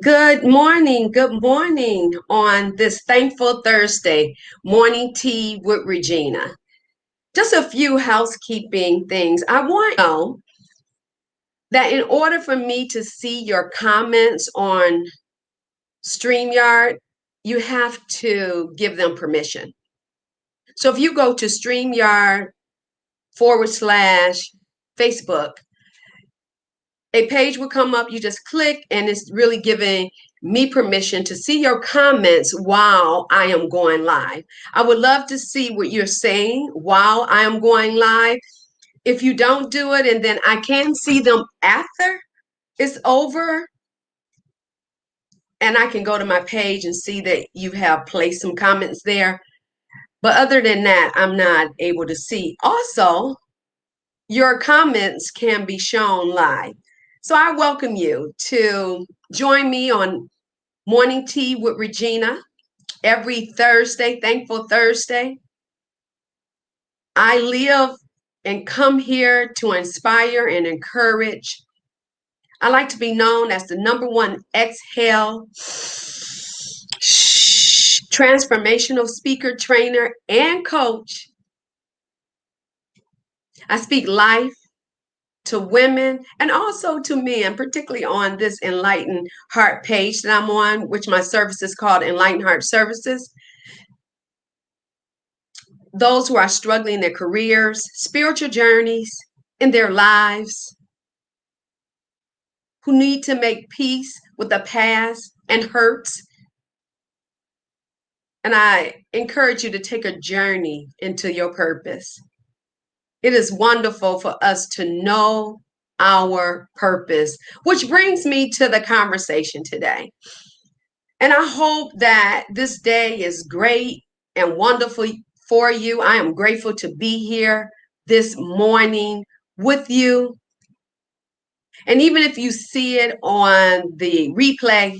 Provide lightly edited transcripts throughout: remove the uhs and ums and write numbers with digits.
Good morning. Good morning on this thankful Thursday, morning tea with Regina. Just a few housekeeping things. I want to know that in order for me to see your comments on StreamYard, you have to give them permission. So if you go to StreamYard/Facebook, a page will come up. You just click, and it's really giving me permission to see your comments while I am going live. I would love to see what you're saying while I am going live. If you don't do it, and then I can see them after it's over, and I can go to my page and see that you have placed some comments there. But other than that, I'm not able to see. Also, your comments can be shown live. So I welcome you to join me on Morning Tea with Regina every Thursday, Thankful Thursday. I live and come here to inspire and encourage. I like to be known as the number one exhale transformational speaker, trainer, and coach. I speak life to women and also to men, particularly on this Enlightened Heart page that I'm on, which my service is called Enlightened Heart Services. Those who are struggling in their careers, spiritual journeys, in their lives, who need to make peace with the past and hurts. And I encourage you to take a journey into your purpose. It is wonderful for us to know our purpose, which brings me to the conversation today. And I hope that this day is great and wonderful for you. I am grateful to be here this morning with you. And even if you see it on the replay,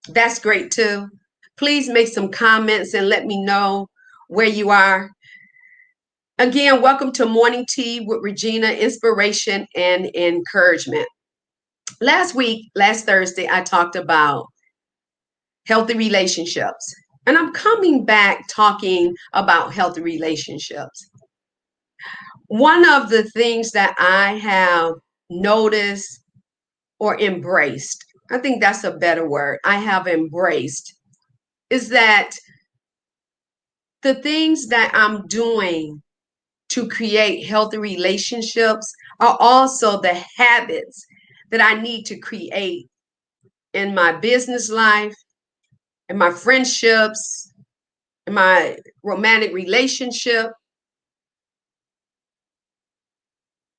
that's great too. Please make some comments and let me know where you are. Again, welcome to Morning Tea with Regina, inspiration and encouragement. Last Thursday, I talked about healthy relationships. And I'm coming back talking about healthy relationships. One of the things that I have noticed or embraced, I think that's a better word, I have embraced, is that the things that I'm doing to create healthy relationships are also the habits that I need to create in my business life, in my friendships, in my romantic relationship,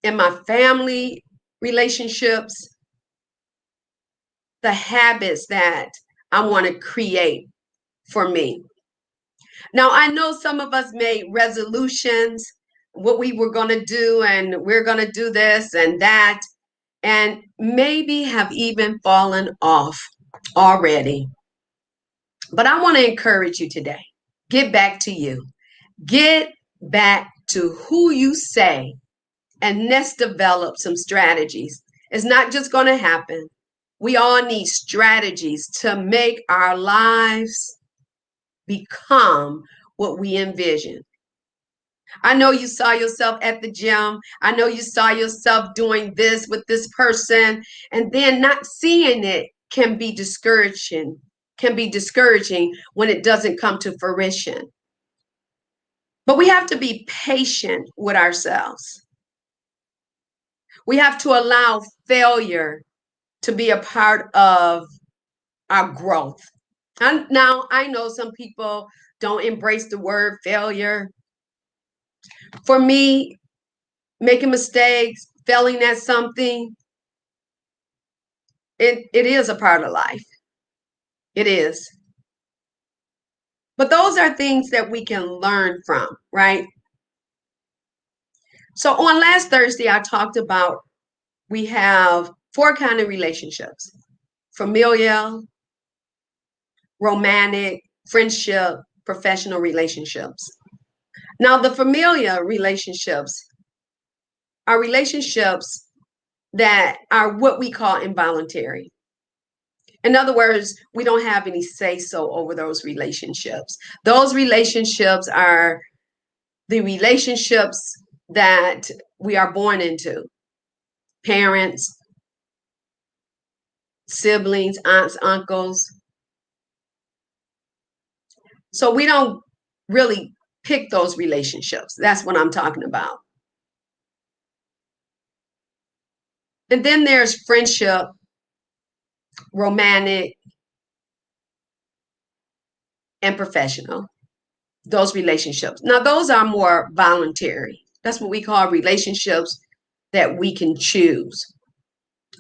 in my family relationships, the habits that I want to create for me. Now, I know some of us made resolutions, what we were going to do, and we're going to do this and that, and maybe have even fallen off already. But I want to encourage you today. Get back to you. Get back to who you say, and let's develop some strategies. It's not just going to happen. We all need strategies to make our lives become what we envision. I know you saw yourself at the gym. I know you saw yourself doing this with this person, and then not seeing it can be discouraging when it doesn't come to fruition. But we have to be patient with ourselves. We have to allow failure to be a part of our growth. And now, I know some people don't embrace the word failure. For me, making mistakes, failing at something, it is a part of life. It is. But those are things that we can learn from, right? So on last Thursday, I talked about we have four kind of relationships: familial, romantic, friendship, professional relationships. Now, the familial relationships are relationships that are what we call involuntary. In other words, we don't have any say so over those relationships. Those relationships are the relationships that we are born into. Parents, siblings, aunts, uncles. So we don't really pick those relationships. That's what I'm talking about. And then there's friendship, romantic, and professional. Those relationships. Now, those are more voluntary. That's what we call relationships that we can choose.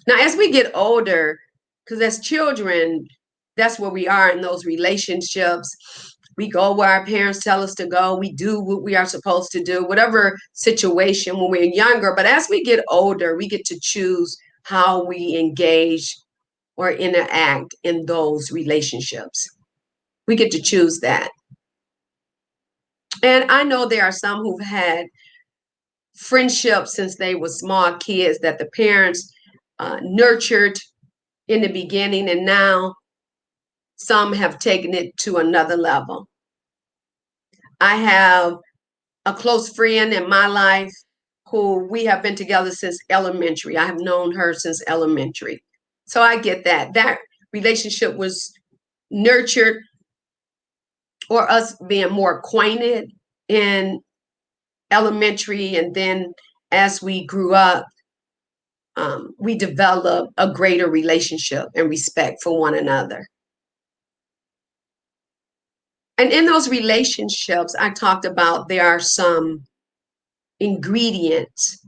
Now, as we get older, because as children, that's where we are in those relationships. We go where our parents tell us to go. We do what we are supposed to do, whatever situation when we're younger. But as we get older, we get to choose how we engage or interact in those relationships. We get to choose that. And I know there are some who've had friendships since they were small kids that the parents nurtured in the beginning, and now some have taken it to another level. I have a close friend in my life who we have been together since elementary. I have known her since elementary. So I get that. That relationship was nurtured or us being more acquainted in elementary. And then as we grew up, we developed a greater relationship and respect for one another. And in those relationships, I talked about there are some ingredients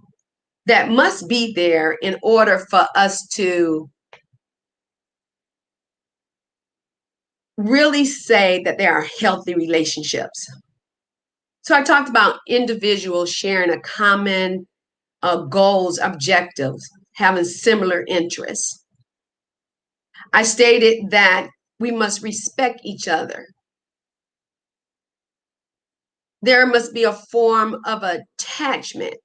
that must be there in order for us to really say that there are healthy relationships. So I talked about individuals sharing a common goals, objectives, having similar interests. I stated that we must respect each other. There must be a form of attachment.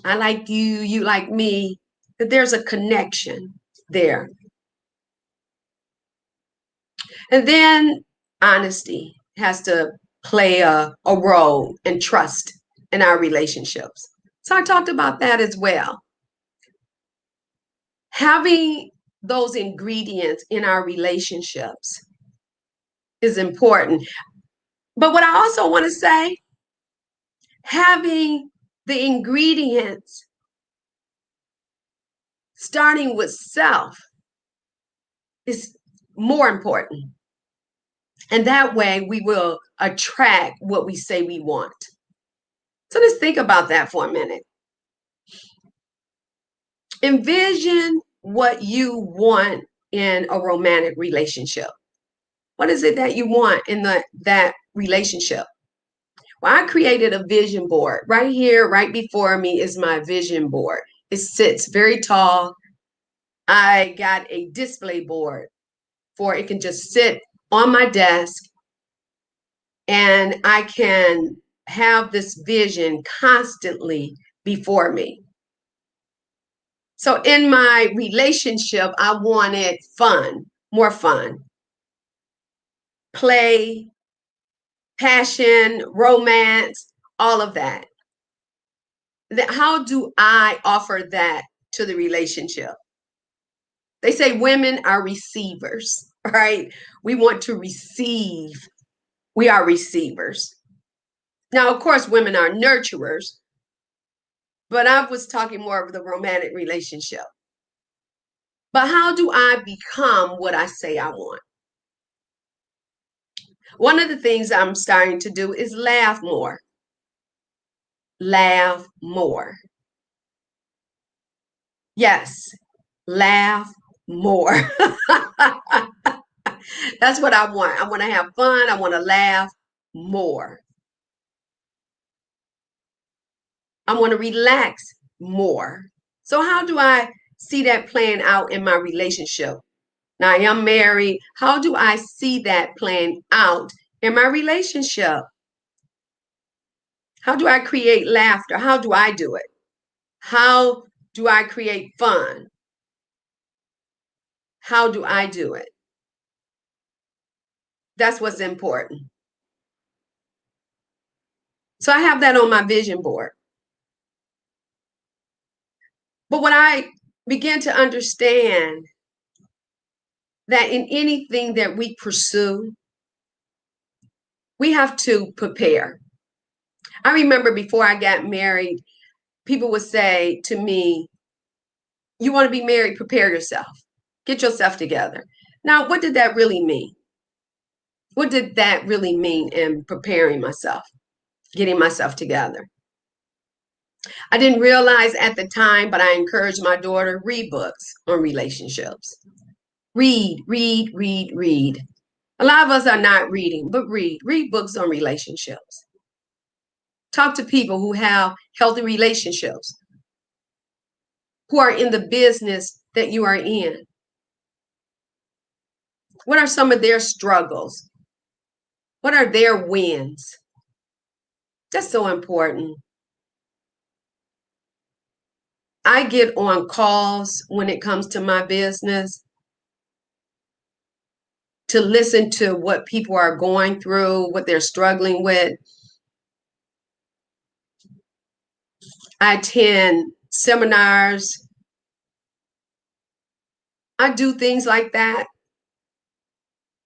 I like you, you like me, that there's a connection there. And then honesty has to play a role, and trust in our relationships. So I talked about that as well. Having those ingredients in our relationships is important. But what I also want to say, having the ingredients starting with self is more important. And that way we will attract what we say we want. So let's think about that for a minute. Envision what you want in a romantic relationship. What is it that you want in that relationship? Well, I created a vision board. Right here, right before me is my vision board. It sits very tall. I got a display board for it can just sit on my desk, and I can have this vision constantly before me. So in my relationship, I wanted fun, more fun, play, passion, romance, all of that. How do I offer that to the relationship? They say women are receivers, right? We want to receive. We are receivers. Now, of course, women are nurturers, but I was talking more of the romantic relationship. But how do I become what I say I want? One of the things I'm starting to do is laugh more. Laugh more. Yes, laugh more. That's what I want. I want to have fun. I want to laugh more. I want to relax more. So, how do I see that playing out in my relationship? Now, I am married. How do I see that playing out in my relationship? How do I create laughter? How do I do it? How do I create fun? How do I do it? That's what's important. So I have that on my vision board. But when I began to understand that in anything that we pursue, we have to prepare. I remember before I got married, people would say to me, "You want to be married, prepare yourself, get yourself together." Now, what did that really mean? What did that really mean in preparing myself, getting myself together? I didn't realize at the time, but I encouraged my daughter, read books on relationships. Read, read, read, read. A lot of us are not reading, but read. Read books on relationships. Talk to people who have healthy relationships, who are in the business that you are in. What are some of their struggles? What are their wins? That's so important. I get on calls when it comes to my business to listen to what people are going through, what they're struggling with. I attend seminars. I do things like that.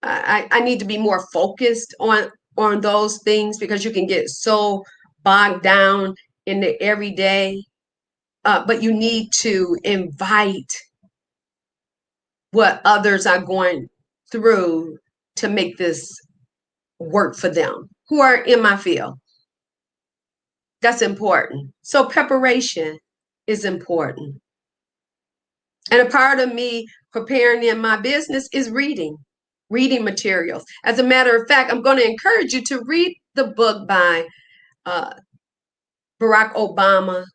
I need to be more focused on those things because you can get so bogged down in the everyday. But you need to invite what others are going through to make this work for them who are in my field. That's important. So preparation is important. And a part of me preparing in my business is reading materials. As a matter of fact, I'm going to encourage you to read the book by uh, Barack Obama,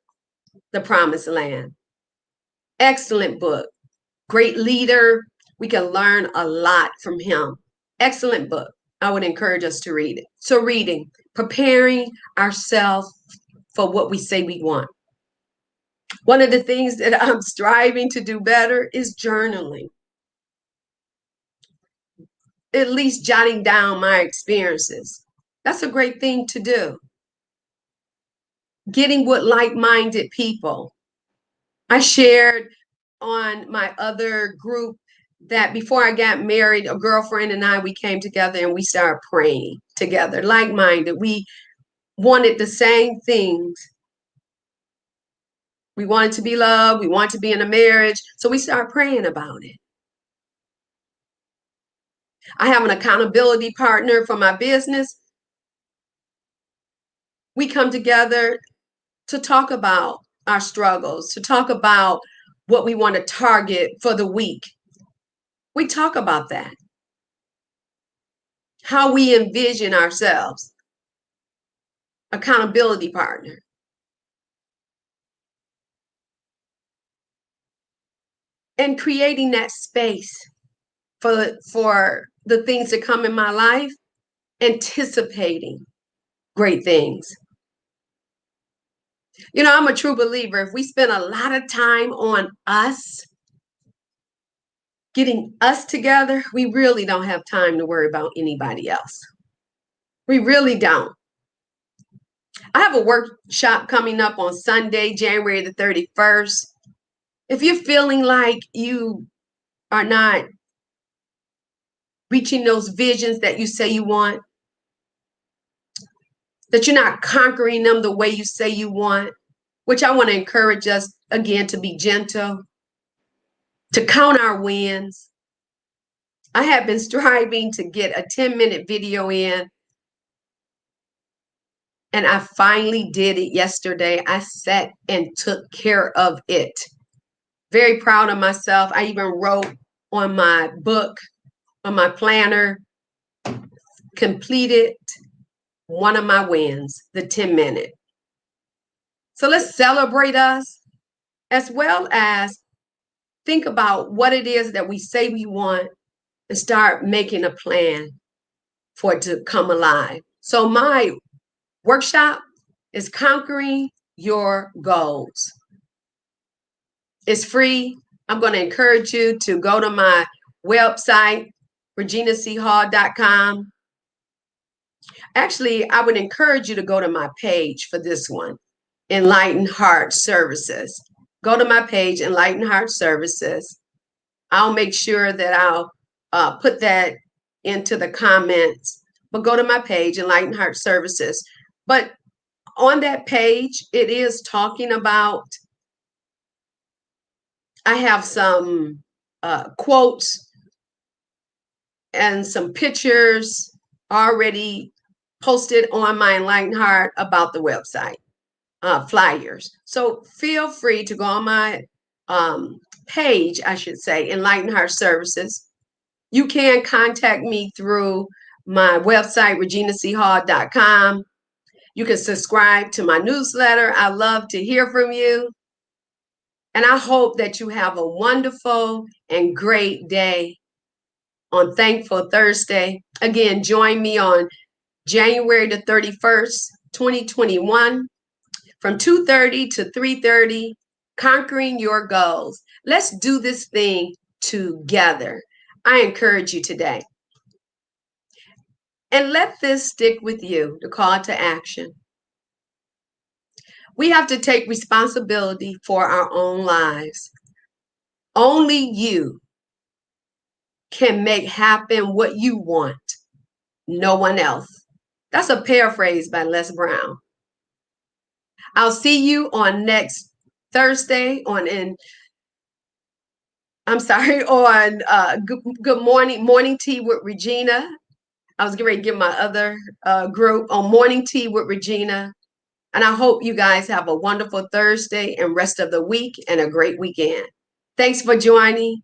The Promised Land. Excellent book. Great leader. We can learn a lot from him. Excellent book. I would encourage us to read it. So reading, preparing ourselves for what we say we want. One of the things that I'm striving to do better is journaling. At least jotting down my experiences. That's a great thing to do. Getting with like-minded people. I shared on my other group that before I got married, a girlfriend and I, we came together and we started praying together, like-minded. We wanted the same things. We wanted to be loved. We wanted to be in a marriage. So we started praying about it. I have an accountability partner for my business. We come together to talk about our struggles, to talk about what we want to target for the week. We talk about that, how we envision ourselves, accountability partner. And creating that space for the things that come in my life, anticipating great things. You know, I'm a true believer. If we spend a lot of time on us, getting us together, we really don't have time to worry about anybody else. We really don't. I have a workshop coming up on Sunday, January the 31st. If you're feeling like you are not reaching those visions that you say you want, that you're not conquering them the way you say you want, which I want to encourage us again to be gentle, to count our wins. I have been striving to get a 10-minute video in, and I finally did it yesterday. I sat and took care of it. Very proud of myself. I even wrote on my book, on my planner, completed one of my wins, the 10-minute. So let's celebrate us as well as think about what it is that we say we want and start making a plan for it to come alive. So my workshop is Conquering Your Goals. It's free. I'm going to encourage you to go to my website, reginachall.com. Actually, I would encourage you to go to my page for this one, Enlightened Heart Services. Go to my page, Enlightened Heart Services. I'll make sure that I'll put that into the comments. But go to my page, Enlightened Heart Services. But on that page, it is talking about, I have some quotes and some pictures already posted on my Enlightened Heart about the website, flyers. So feel free to go on my page, I should say, Enlightened Heart Services. You can contact me through my website, reginachall.com. You can subscribe to my newsletter. I love to hear from you. And I hope that you have a wonderful and great day on Thankful Thursday. Again, join me on January the 31st, 2021, from 2:30 to 3:30, Conquering Your Goals. Let's do this thing together. I encourage you today. And let this stick with you, the call to action. We have to take responsibility for our own lives. Only you can make happen what you want, no one else. That's a paraphrase by Les Brown. I'll see you on next Thursday on Good Morning Tea with Regina. I was getting ready to give my other group on Morning Tea with Regina. And I hope you guys have a wonderful Thursday and rest of the week and a great weekend. Thanks for joining.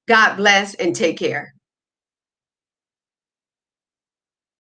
God bless and take care.